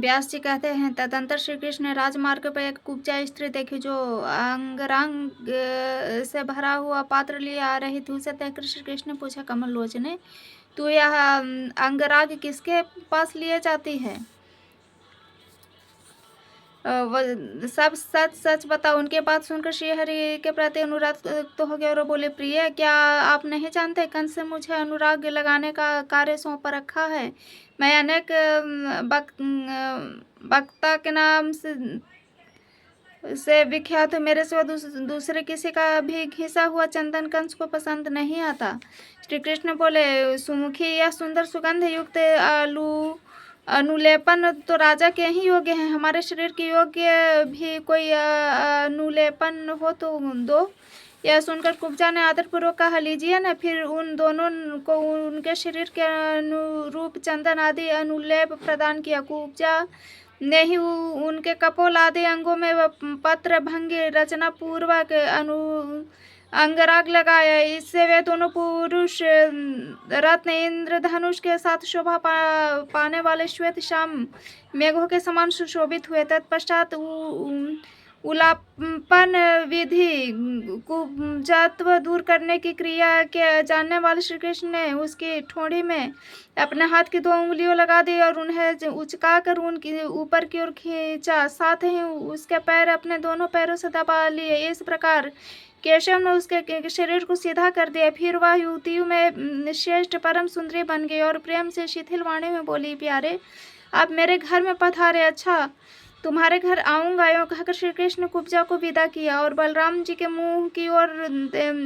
व्यास जी कहते हैं, तदंतर श्री कृष्ण ने राजमार्ग पर एक कुब्जा स्त्री देखी जो अंगरांग से भरा हुआ पात्र लिए आ रही थी। उसे देखकर श्री कृष्ण ने पूछा, कमल लोचने, तू यह अंगराग किसके पास लिए जाती है? सब सच सच बताओ। उनके बात सुनकर श्रीहरि के प्रति अनुराग तो हो गया और बोले, प्रिय, क्या आप नहीं जानते, कंस से मुझे अनुराग लगाने का कार्य सौंप रखा है। मैं अनेक वक्ता के नाम से विख्यात हूँ। मेरे सिवा दूसरे किसी का भी घिसा हुआ चंदन कंस को पसंद नहीं आता। श्री कृष्ण बोले, सुमुखी, यह सुंदर सुगंध युक्त अनुलेपन तो राजा के ही योग्य हैं। हमारे शरीर के योग्य भी कोई अनुलेपन हो तो दो। यह सुनकर कुब्जा ने आदरपूर्वक कहा, लीजिए न। फिर उन दोनों को उनके शरीर के अनुरूप चंदन आदि अनुलेप प्रदान किया। कुब्जा ने ही उनके कपोल आदि अंगों में पत्र भंगी रचना पूर्वक अंगराग लगाया। इससे वे दोनों पुरुष रत्न इंद्रधनुष के साथ शोभा पाने वाले श्वेत श्याम मेघों के समान सुशोभित हुए। तत्पश्चात उलापन विधि कुब्जत्व दूर करने की क्रिया के जानने वाले श्री कृष्ण ने उसकी ठोड़ी में अपने हाथ की 2 उंगलियों लगा दी और उन्हें उचकाकर उनकी ऊपर की ओर खींचा। साथ ही उसके पैर अपने दोनों पैरों से दबा लिए। इस प्रकार केशव ने उसके शरीर को सीधा कर दिया। फिर वह युवतियों में श्रेष्ठ परम सुंदरी बन गई और प्रेम से शिथिल वाणी में बोली, प्यारे, आप मेरे घर में पधारे। अच्छा, तुम्हारे घर आऊंगा। यूं कहकर श्री कृष्ण ने कुब्जा को विदा किया और बलराम जी के मुंह की ओर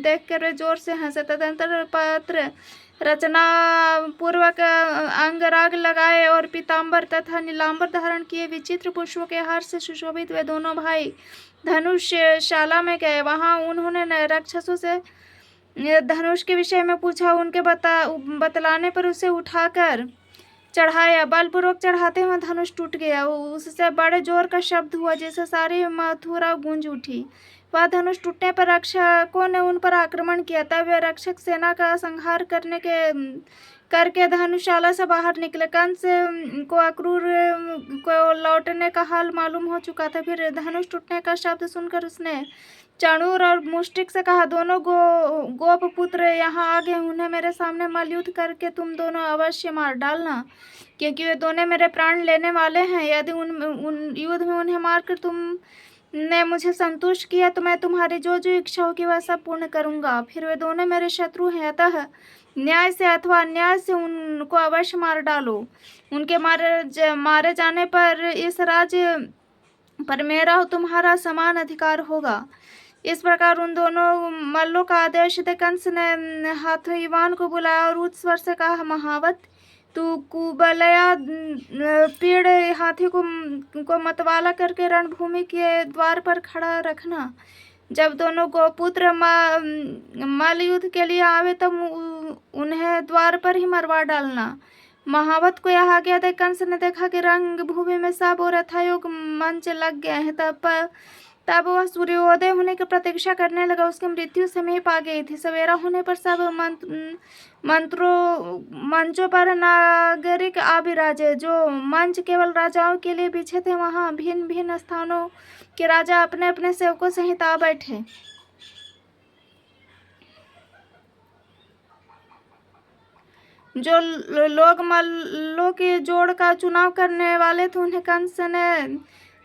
देखकर वे जोर से हंसे। तदंतर पत्र रचना पूर्वक अंगराग लगाए और पीताम्बर तथा नीलांबर धारण किए विचित्र पुष्पों के हार से सुशोभित वे दोनों भाई धनुषशाला में गए। वहां उन्होंने राक्षसों से धनुष के विषय में पूछा। उनके बतलाने पर उसे उठाकर चढ़ाया। बलपूर्वक चढ़ाते हुए धनुष टूट गया। उससे बड़े जोर का शब्द हुआ जिससे सारी मथुरा गूंज उठी। वह धनुष टूटने पर रक्षकों ने उन पर आक्रमण किया। तब वे रक्षक सेना का संहार करके धनुषशाला से बाहर निकले। कंस को अक्रूर को लौटने का हाल मालूम हो चुका था। फिर धनुष टूटने का शब्द सुनकर उसने चाणूर और मुष्टिक से कहा, दोनों गोप पुत्र यहाँ आ गए। उन्हें मेरे सामने मल्लयुद्ध करके तुम दोनों अवश्य मार डालना, क्योंकि वे दोनों मेरे प्राण लेने वाले हैं। यदि उन युद्ध में उन्हें मारकर तुमने मुझे संतुष्ट किया तो मैं तुम्हारी जो जो इच्छा होगी वह सब पूर्ण करूंगा। फिर वे दोनों मेरे शत्रु हैं, अतः न्याय से अथवा अन्याय से उनको अवश्य मार डालो। उनके मारे जाने पर इस राज्य पर मेरा और तुम्हारा समान अधिकार होगा। इस प्रकार उन दोनों मल्लों का आदेश दे कंस ने हाथीवान को बुलाया और उच्च स्वर से कहा, महावत, तू कुबलया पीड़ हाथी को मतवाला करके रणभूमि के द्वार पर खड़ा रखना। जब दोनों गोपुत्र मल्लयुद्ध के लिए आवे तब उन्हें द्वार पर ही मरवा डालना। महावत को यह आज्ञा दे कंस ने देखा कि रंग भूमि में सब और यथायोग मंच लग गए हैं। तब वह सूर्योदय होने की प्रतीक्षा करने लगा। उसकी मृत्यु समीप आ गई थी। सवेरा होने पर सब मंचों पर नागरिक आ विराजे। जो मंच केवल राजाओं के लिए बिछे थे, वहां भिन्न भिन्न स्थानों के राजा अपने अपने सेवकों सहित आ बैठे। जो लोग मल्लों के जोड़ का चुनाव करने वाले थे उन्हें कंस ने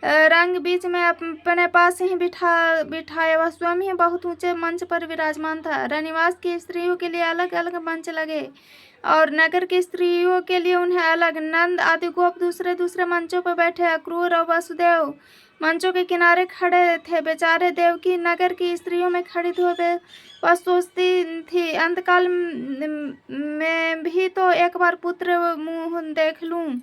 रंग बीच में अपने पास ही बिठाया। वह स्वयं ही बहुत ऊंचे मंच पर विराजमान था। रनिवास की स्त्रियों के लिए अलग अलग मंच लगे और नगर की स्त्रियों के लिए उन्हें अलग। नंद आदि गोप दूसरे दूसरे मंचों पर बैठे। अक्रूर और वसुदेव मंचों के किनारे खड़े थे। बेचारे देवकी नगर की स्त्रियों में खड़ी थी। वह सोचती थी, अंतकाल में भी तो एक बार पुत्र मुँह देख लूं।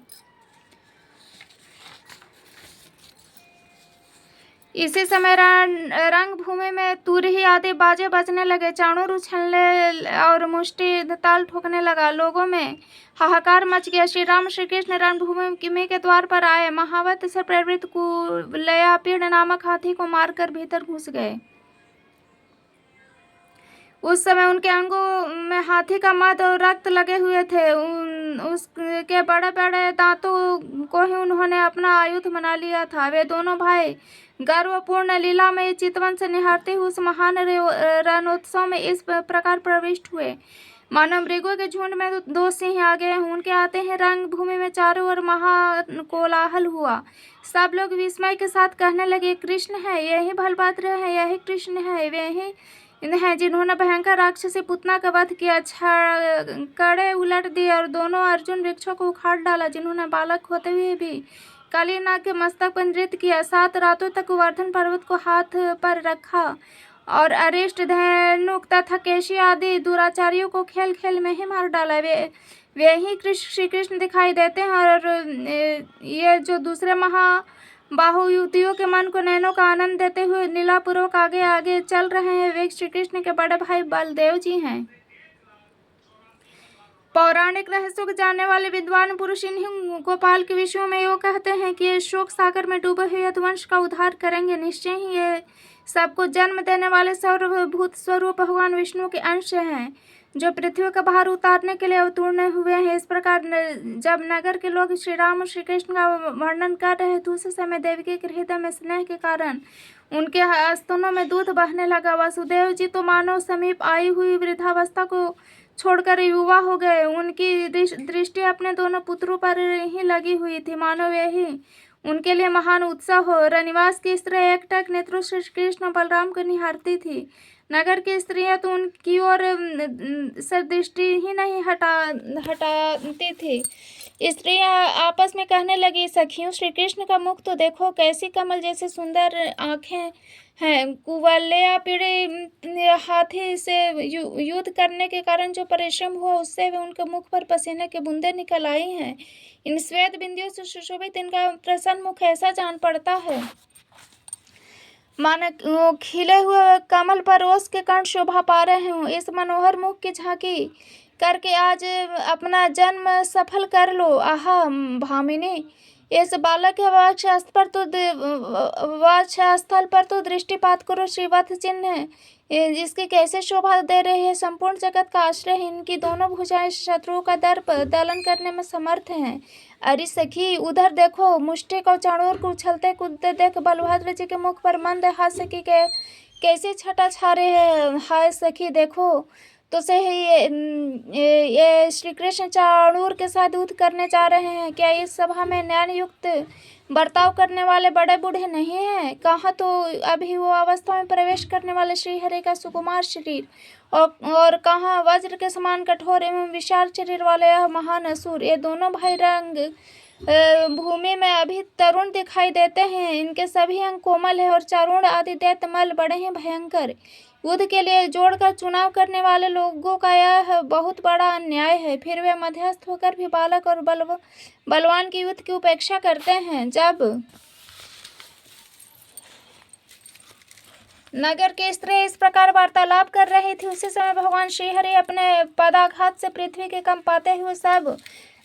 इसी समय रंगभूमि में तुरही आदि बाजे बजने लगे। चाणूर उछलने और मुष्टि ताल ठोकने लगा। लोगों में हाहाकार मच गया। श्री राम श्री कृष्ण रणभूमि के द्वार पर आए। महावत से प्रेरित कुलयापीड़ नामक हाथी को मारकर भीतर घुस गए। उस समय उनके अंगों में हाथी का मद और रक्त लगे हुए थे। उसके बड़े बड़े दांतों को ही उन्होंने अपना आयुध बना लिया था। वे दोनों भाई गर्वपूर्ण लीला में चितवन से निहारते हुए उस महान रणोत्सव में इस प्रकार प्रविष्ट हुए मानो मृगों के झुंड में दो सिंह आ गए हों। उनके आते ही रंग भूमि में चारों ओर महा कोलाहल हुआ। सब लोग विस्मय के साथ कहने लगे, कृष्ण है, यही बलभद्र है, यही कृष्ण है, वे ही हैं जिन्होंने भयंकर राक्षसी पुतना का वध किया, छड़े उलट दिए और दोनों अर्जुन वृक्षों को उखाड़ डाला, जिन्होंने बालक होते हुए भी काली नाग के मस्तक पर नृत्य किया, 7 रातों तक गोवर्धन पर्वत को हाथ पर रखा और अरिष्ट, धैनुक तथा केशी आदि दुराचारियों को खेल खेल में ही मार डाला। वे ही श्री कृष्ण दिखाई देते हैं और ये जो दूसरे महाबाहु युवतियों के मन को नैनों का आनंद देते हुए लीलापूर्वक आगे आगे चल रहे हैं, वे श्री कृष्ण के बड़े भाई बलदेव जी हैं। पौराणिक रहस्यों को जानने वाले विद्वान पुरुष इन्हीं गोपाल के विषयों में यो कहते हैं कि ये शोक सागर में डूबे हुए यदुवंश का उद्धार करेंगे। निश्चय ही ये सबको जन्म देने वाले सर्वभूत स्वरूप भगवान विष्णु के अंश हैं, जो पृथ्वी का भार उतारने के लिए अवतीर्ण हुए हैं। इस प्रकार जब नगर के लोग श्री राम और श्री कृष्ण का वर्णन कर रहे थे, उसी समय देवकी के हृदय में स्नेह के कारण उनके स्तनों में दूध बहने लगा। वसुदेव जी तो मानव समीप आई हुई वृद्धावस्था को छोड़कर युवा हो गए। उनकी दृष्टि अपने दोनों पुत्रों पर ही लगी हुई थी, मानो यही उनके लिए महान उत्सव हो। रनिवास की स्त्री एकटक नेत्रों से कृष्ण बलराम को निहारती थी। नगर की स्त्रियां तो उनकी ओर से दृष्टि ही नहीं हटाती थी। स्त्रियां आपस में कहने लगी, सखियों, श्री कृष्ण का मुख तो देखो, कैसी कमल जैसी सुंदर आंखें हैं। कुवलया पीड़े हाथी से युद्ध करने के कारण जो परिश्रम हुआ, उससे वे उनके मुख पर पसीने की बूंदें निकल आई हैं। इन श्वेत बिंदियों से सुशोभित इनका प्रसन्न मुख ऐसा जान पड़ता है मानो खिले हुए कमल पर ओस के कण शोभा पा रहे हों। इस मनोहर मुख की झांकी करके आज अपना जन्म सफल कर लो। आहा भामिनी, इस बालक के वक्षस्थल पर तो दृष्टिपात करो। श्रीवत्स चिन्ह जिसकी कैसे शोभा दे रही है। संपूर्ण जगत का आश्रय है। इनकी दोनों भुजाएं शत्रुओं का दर्प दलन करने में समर्थ हैं। अरे सखी, उधर देखो, मुष्टि को चाणूर को उछलते कूदते देख बलभद्र जी के मुख पर मंद हास्य की कैसी छटा छा रही है। हाय सखी, देखो तो से ये श्री कृष्ण चाणूर के साथ युद्ध करने जा रहे हैं। क्या इस सभा में न्याय युक्त बर्ताव करने वाले बड़े बूढ़े नहीं हैं? कहाँ तो अभी वो अवस्था में प्रवेश करने वाले श्री हरि का सुकुमार शरीर और कहाँ वज्र के समान कठोर एवं विशाल शरीर वाले यह महान असुर। ये दोनों भाई रंग भूमि में अभी तरुण दिखाई देते हैं। इनके सभी अंग कोमल है और चारुण आदि दैत्यमल बड़े ही भयंकर। युद्ध के लिए जोड़कर चुनाव करने वाले लोगों का यह बहुत बड़ा अन्याय है। फिर वे मध्यस्थ होकर भी बालक और बलवान की युद्ध की उपेक्षा करते हैं। जब नगर की स्त्री इस प्रकार वार्तालाप कर रही थी, उसी समय भगवान श्रीहरि अपने पदाघात से पृथ्वी के कंप पाते हुए सब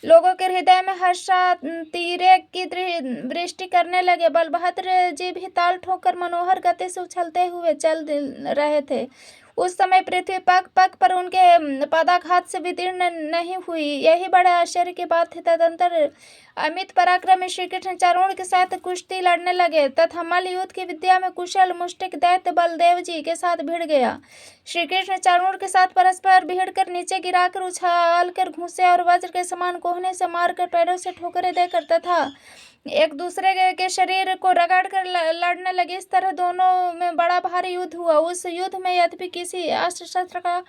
लोगों के हृदय में हर्षातिरेक की वृष्टि करने लगे। बलभद्र जी भी ताल ठोकर मनोहर गति से उछलते हुए चल रहे थे। उस समय पृथ्वी पग पग पर उनके पदाघात से विदीर्ण नहीं हुई, यही बड़े आश्चर्य की बात थी। तदंतर अमित पराक्रमी श्री कृष्ण चारुण के साथ कुश्ती लड़ने लगे तथा मल्ल युद्ध की विद्या में कुशल मुष्टिक दैत्य बलदेव जी के साथ भिड़ गया। श्री कृष्ण चारुण के साथ परस्पर भिड़ कर नीचे गिराकर उछाल कर घूसे और वज्र के समान कोहने से मारकर पैरों से ठोकरें देकर तथा एक दूसरे के शरीर को रगड़ कर लड़ने लगे। इस तरह दोनों में बड़ा भारी युद्ध हुआ। उस युद्ध में यद्यपि किसी अस्त्र शस्त्र का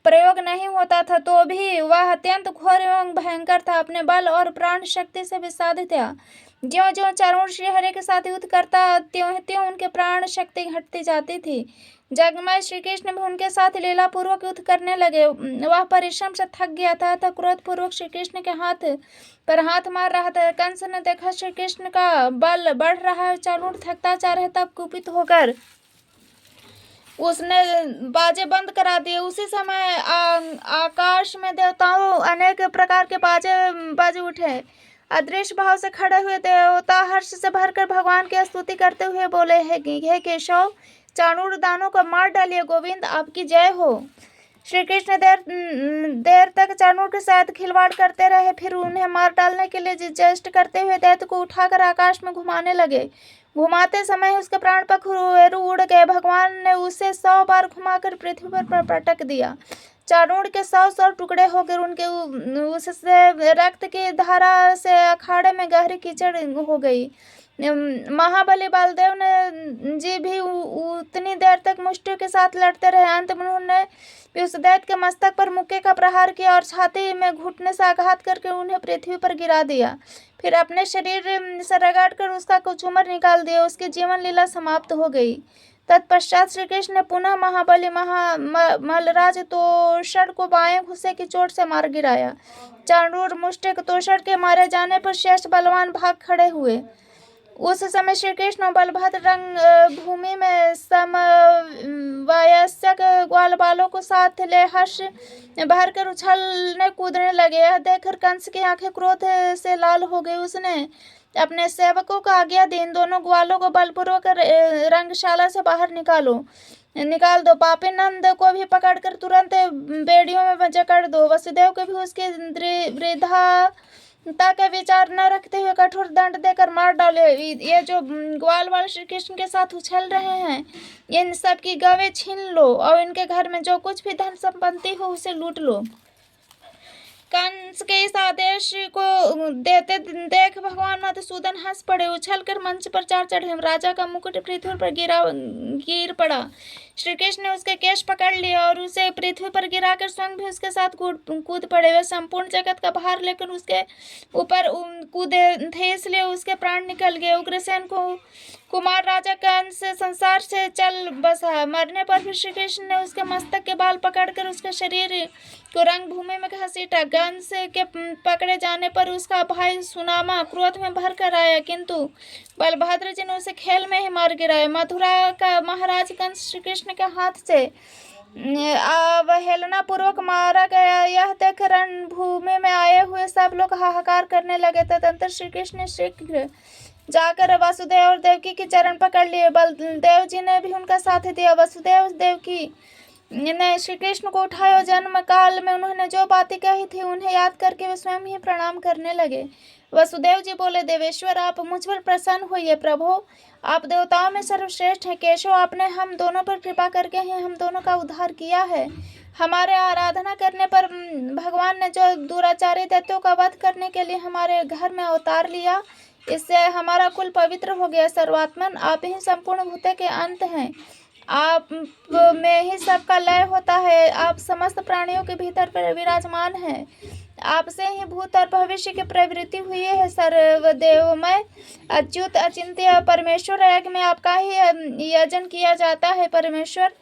प्रयोग नहीं होता था, तो भी वह अत्यंत घोर एवं भयंकर था। अपने बल और प्राण शक्ति से विसाधित था। ज्यों ज्यों चारुण श्रीहरि के साथ युद्ध करता, त्यों त्यों उनके प्राण शक्ति घटती जाती थी। जगमय श्री कृष्ण भी उनके साथ लीला पूर्वक युद्ध करने लगे। वह परिश्रम से थक गया था तथा क्रोध पूर्वक श्री कृष्ण के हाथ पर हाथ मार रहा था। कंस ने देखा श्री कृष्ण का बल बढ़ रहा है, चारुण थकता जा रहा है, तब कुपित होकर उसने बाजे बंद करा दिए। उसी समय आकाश में देवताओं अनेक प्रकार के बाजे उठे। अदृश्य भाव से खड़े हुए देवता हर्ष से भरकर भगवान की स्तुति करते हुए बोले, हे केशव, चाणूर दानों को मार डालिए, गोविंद आपकी जय हो। श्री कृष्ण देर देर तक चाणूर के साथ खिलवाड़ करते रहे, फिर उन्हें मार डालने के लिए चेष्टा करते हुए दैत्य को उठाकर आकाश में घुमाने लगे। घुमाते समय उसके प्राण पखेरु उड़ गए। भगवान ने उसे 100 बार घुमाकर पृथ्वी पर पटक दिया। चाणूर के 100 टुकड़े होकर उनके उससे रक्त की धारा से अखाड़े में गहरी कीचड़ हो गई। महाबली बलदेव ने जी भी उतनी देर तक मुष्टियों के साथ लड़ते रहे। अंत में उन्होंने भी उस दैत्य के मस्तक पर मुक्के का प्रहार किया और छाती में घुटने से आघात करके उन्हें पृथ्वी पर गिरा दिया। फिर अपने शरीर से रगड़कर उसका कुचूमर निकाल दिया। उसकी जीवन लीला समाप्त हो गई। तत्पश्चात श्री कृष्ण ने पुनः महाबली मलराज तोषण को बाएं घुसे की चोट से मार गिराया। चाणूर मुष्टिक तोषण के मारे जाने पर शेष बलवान भाग खड़े हुए। उस समय श्री कृष्ण और बलभद्र रंग भूमि में समवयस्क ग्वाल बालों को साथ ले हर्ष भरकर उछलने कूदने लगे। यह देखकर कंस की आंखें क्रोध से लाल हो गई। उसने अपने सेवकों को आज्ञा दी, इन दोनों ग्वालों को बलपूर्वक रंगशाला से बाहर निकाल दो। पापी नंद को भी पकड़कर तुरंत बेड़ियों में जकड़ दो। वसुदेव को भी उसकी वृद्धाता का विचार न रखते हुए कठोर दंड देकर मार डाले। ये जो ग्वाल वाले श्री कृष्ण के साथ उछल रहे हैं, इन सब की गवें छीन लो और इनके घर में जो कुछ भी धन संपत्ति हो उसे लूट लो। कंस के इस आदेश को देते देख भगवान मधुसूदन हंस पड़े। उछलकर मंच पर चढ़े। राजा का मुकुट पृथ्वी पर गिर पड़ा। श्री कृष्ण ने उसके केश पकड़ लिए और उसे पृथ्वी पर गिराकर स्वयं भी उसके साथ कूद पड़े। वे संपूर्ण जगत का भार लेकर उसके ऊपर कूदे थे, इसलिए उसके प्राण निकल गए। उग्रसेन को कुमार राजा कंस संसार से चल बसा। मरने पर फिर श्री कृष्ण ने उसके मस्तक के बाल पकड़कर उसके शरीर को रंग भूमि में घसीटा। कंस के पकड़े जाने पर उसका भाई सुनामा क्रोध में भर कर आया, किंतु बलभद्र जी ने उसे खेल में ही मार गिराया। मथुरा का महाराज कंस श्री कृष्ण के हाथ से अवहेलना पूर्वक मारा गया। यह देख रणभूमि में आए हुए सब लोग हाहाकार करने लगे। तदंतर श्री कृष्ण ने शीघ्र जाकर वसुदेव और देवकी के चरण पकड़ लिए। बलदेव जी ने भी उनका साथ दिया। वसुदेव देवकी ने श्री कृष्ण को उठाया। जन्म काल में उन्होंने जो बातें कही थी उन्हें याद करके वे स्वयं ही प्रणाम करने लगे। वसुदेव जी बोले, देवेश्वर आप मुझ पर प्रसन्न होइए। प्रभु आप देवताओं में सर्वश्रेष्ठ हैं। केशव आपने हम दोनों पर कृपा करके ही हम दोनों का उद्धार किया है। हमारे आराधना करने पर भगवान ने जो दुराचारी दैत्यों का वध करने के लिए हमारे घर में अवतार लिया, इससे हमारा कुल पवित्र हो गया। सर्वात्मन आप ही संपूर्ण भूतों के अंत हैं। आप में ही सबका लय होता है। आप समस्त प्राणियों के भीतर पर विराजमान हैं। आपसे ही भूत और भविष्य की प्रवृत्ति हुई है। सर्वदेवमय अच्युत अचिंत्य परमेश्वर, यज्ञ में आपका ही यजन किया जाता है। परमेश्वर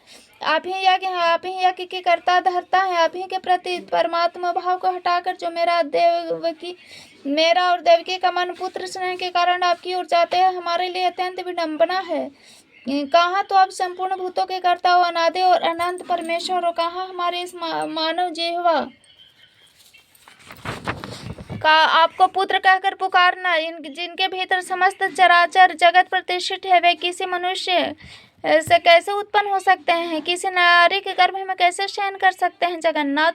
आप ही यज्ञ हैं, आप ही यज्ञ की कर्ता धर्ता हैं। आप ही के प्रति परमात्मा भाव को हटाकर जो मेरा और देवकी का मन पुत्र स्नेह के कारण आपकी ओर जाते हैं, हमारे लिए अत्यंत विडंबना है। कहाँ तो आप संपूर्ण भूतों के कर्ता हो, अनादि और अनंत परमेश्वर हो, कहाँ हमारे इस मानव जिह्वा का आपको पुत्र कहकर पुकारना। जिनके भीतर समस्त चराचर जगत प्रतिष्ठित है, वे किसी मनुष्य से कैसे उत्पन्न हो सकते हैं? किसी नारी के गर्भ में कैसे शयन कर सकते हैं? जगन्नाथ,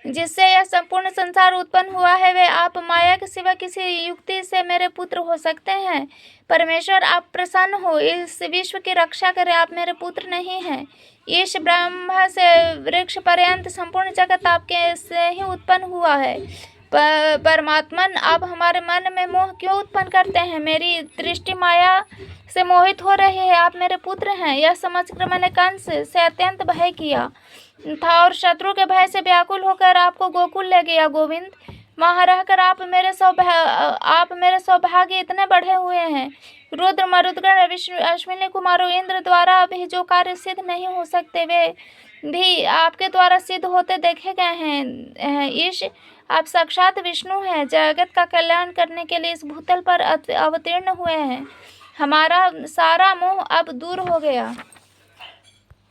जिससे यह संपूर्ण संसार उत्पन्न हुआ है, वे आप माया के सिवा किसी युक्ति से मेरे पुत्र हो सकते हैं? परमेश्वर आप प्रसन्न हो, इस विश्व की रक्षा करें। आप मेरे पुत्र नहीं हैं। ईश ब्रह्मा से वृक्ष पर्यंत संपूर्ण जगत आपके से ही उत्पन्न हुआ है। परमात्मन आप हमारे मन में मोह क्यों उत्पन्न करते हैं? मेरी दृष्टि माया से मोहित हो रही है। आप मेरे पुत्र हैं, यह समझकर मैंने कंस से अत्यंत भय किया था और शत्रु के भय से व्याकुल होकर आपको गोकुल ले गया। गोविंद, वहाँ रहकर आप मेरे सौभाग्य इतने बढ़े हुए हैं। रुद्र मरुदगण अश्विनी कुमारों इंद्र द्वारा भी जो कार्य सिद्ध नहीं हो सकते, वे भी आपके द्वारा सिद्ध होते देखे गए हैं। ईश आप साक्षात विष्णु हैं, जगत का कल्याण करने के लिए इस भूतल पर अवतीर्ण हुए हैं। हमारा सारा मोह अब दूर हो गया।